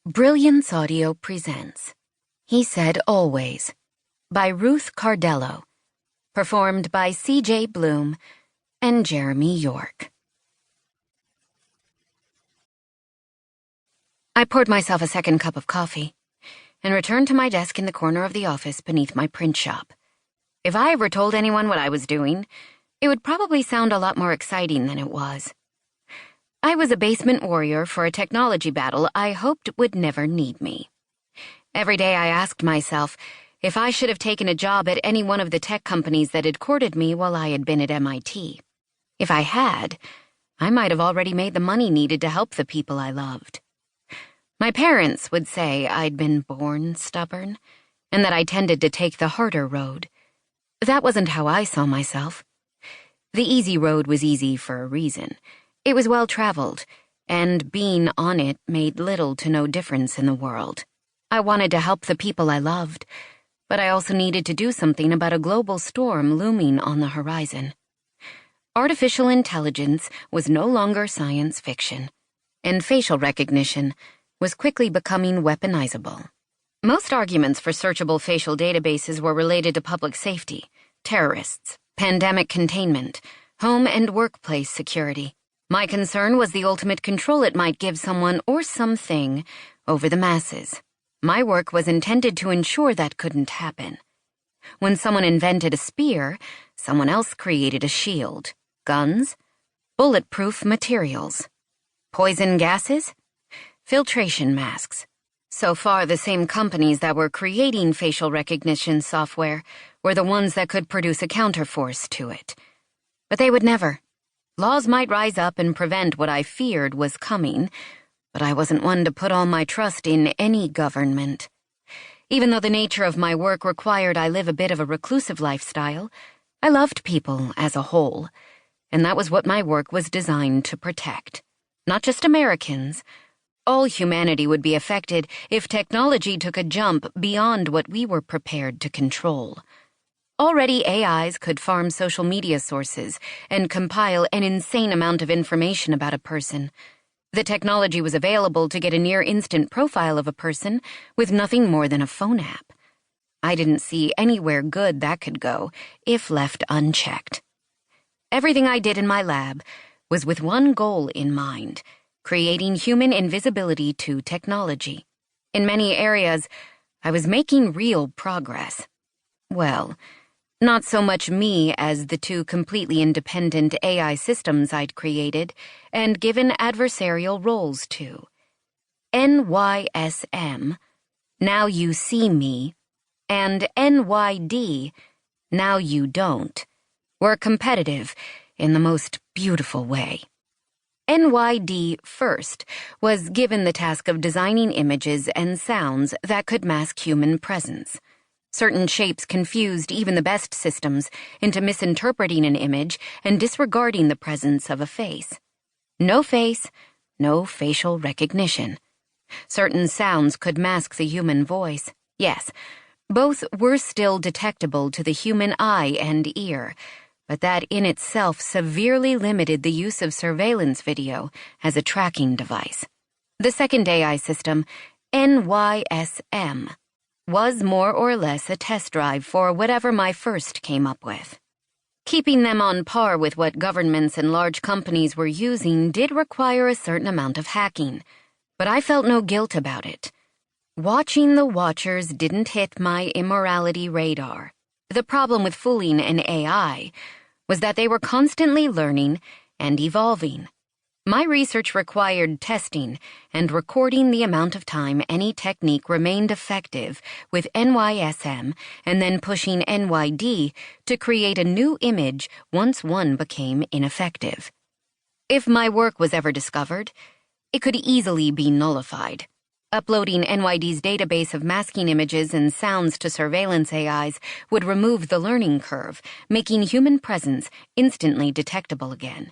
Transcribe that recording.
Brilliance Audio presents He Said Always by Ruth Cardello, performed by C.J. Bloom and Jeremy York. I poured myself a second cup of coffee and returned to my desk in the corner of the office beneath my print shop. If I ever told anyone what I was doing, it would probably sound a lot more exciting than it was. I was a basement warrior for a technology battle I hoped would never need me. Every day I asked myself if I should have taken a job at any one of the tech companies that had courted me while I had been at MIT. If I had, I might have already made the money needed to help the people I loved. My parents would say I'd been born stubborn, and that I tended to take the harder road. That wasn't how I saw myself. The easy road was easy for a reason. It was well-traveled, and being on it made little to no difference in the world. I wanted to help the people I loved, but I also needed to do something about a global storm looming on the horizon. Artificial intelligence was no longer science fiction, and facial recognition was quickly becoming weaponizable. Most arguments for searchable facial databases were related to public safety, terrorists, pandemic containment, home and workplace security. My concern was the ultimate control it might give someone or something over the masses. My work was intended to ensure that couldn't happen. When someone invented a spear, someone else created a shield. Guns? Bulletproof materials. Poison gases? Filtration masks. So far, the same companies that were creating facial recognition software were the ones that could produce a counterforce to it. But they would never. Laws might rise up and prevent what I feared was coming, but I wasn't one to put all my trust in any government. Even though the nature of my work required I live a bit of a reclusive lifestyle, I loved people as a whole, and that was what my work was designed to protect. Not just Americans. All humanity would be affected if technology took a jump beyond what we were prepared to control. Already AIs could farm social media sources and compile an insane amount of information about a person. The technology was available to get a near-instant profile of a person with nothing more than a phone app. I didn't see anywhere good that could go if left unchecked. Everything I did in my lab was with one goal in mind: creating human invisibility to technology. In many areas, I was making real progress. Well, not so much me as the two completely independent AI systems I'd created and given adversarial roles to. NYSM, Now You See Me, and NYD, Now You Don't, were competitive in the most beautiful way. NYD first was given the task of designing images and sounds that could mask human presence. Certain shapes confused even the best systems into misinterpreting an image and disregarding the presence of a face. No face, no facial recognition. Certain sounds could mask the human voice. Yes, both were still detectable to the human eye and ear, but that in itself severely limited the use of surveillance video as a tracking device. The second AI system, NYSM, was more or less a test drive for whatever my first came up with. Keeping them on par with what governments and large companies were using did require a certain amount of hacking, but I felt no guilt about it. Watching the watchers didn't hit my immorality radar. The problem with fooling an AI was that they were constantly learning and evolving. My research required testing and recording the amount of time any technique remained effective with NYSM and then pushing NYD to create a new image once one became ineffective. If my work was ever discovered, it could easily be nullified. Uploading NYD's database of masking images and sounds to surveillance AIs would remove the learning curve, making human presence instantly detectable again.